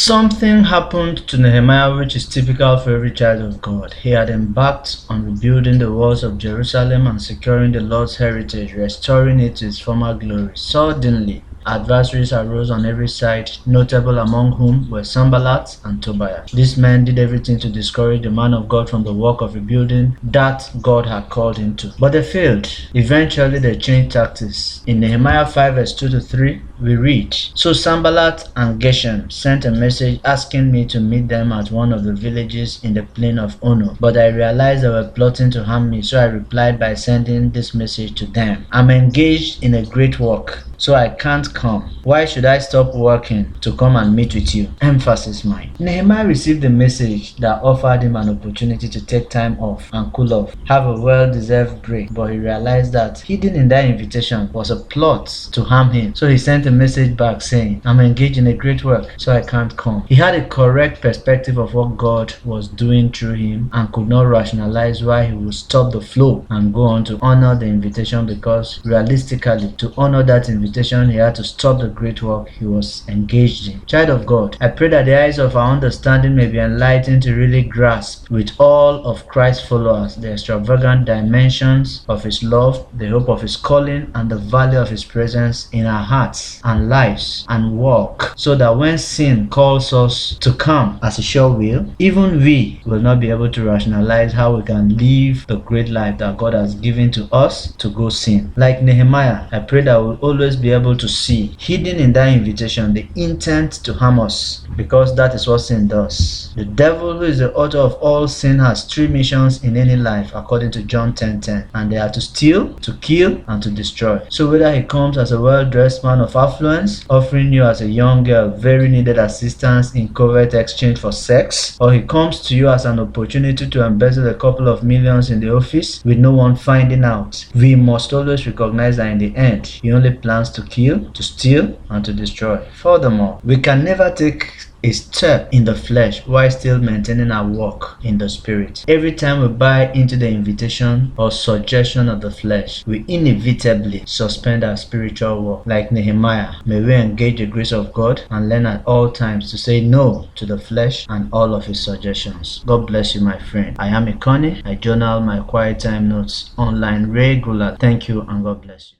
Something happened to Nehemiah which is typical for every child of God. He had embarked on rebuilding the walls of Jerusalem and securing the Lord's heritage, restoring it to its former glory. Suddenly, adversaries arose on every side, notable among whom were Sanballat and Tobiah. These men did everything to discourage the man of God from the work of rebuilding that God had called him to. But they failed. Eventually, they changed tactics. In Nehemiah 5 verse 2-3, we read, "So Sanballat and Geshem sent a message asking me to meet them at one of the villages in the plain of Onah. But I realized they were plotting to harm me, so I replied by sending this message to them. I'm engaged in a great work, so I can't come. Why should I stop working to come and meet with you?" Emphasis mine. Nehemiah received a message that offered him an opportunity to take time off and cool off, have a well-deserved break, but he realized that hidden in that invitation was a plot to harm him. So he sent a message back saying, "I'm engaged in a great work, so I can't come." He had a correct perspective of what God was doing through him and could not rationalize why he would stop the flow and go on to honor the invitation, because realistically, to honor that invitation, he had to stop the great work he was engaged in. Child of God, I pray that the eyes of our understanding may be enlightened to really grasp with all of Christ's followers the extravagant dimensions of his love, the hope of his calling, and the value of his presence in our hearts and lives and walk, so that when sin calls us to come, as it sure will, even we will not be able to rationalize how we can live the great life that God has given to us to go sin. Like Nehemiah, I pray that we'll always be able to see hidden in that invitation the intent to harm us, because that is what sin does. The devil, who is the author of all sin, has three missions in any life according to John 10:10, and they are to steal, to kill, and to destroy. So whether he comes as a well-dressed man of affluence, offering you as a young girl very needed assistance in covert exchange for sex, or he comes to you as an opportunity to embezzle a couple of millions in the office with no one finding out, we must always recognize that in the end, he only plans to kill, to steal, and to destroy. Furthermore, we can never take a step in the flesh while still maintaining our walk in the spirit. Every time we buy into the invitation or suggestion of the flesh, we inevitably suspend our spiritual walk. Like Nehemiah, may we engage the grace of God and learn at all times to say no to the flesh and all of his suggestions. God bless you, my friend. I am Ikoni. I journal my quiet time notes online regularly. Thank you and God bless you.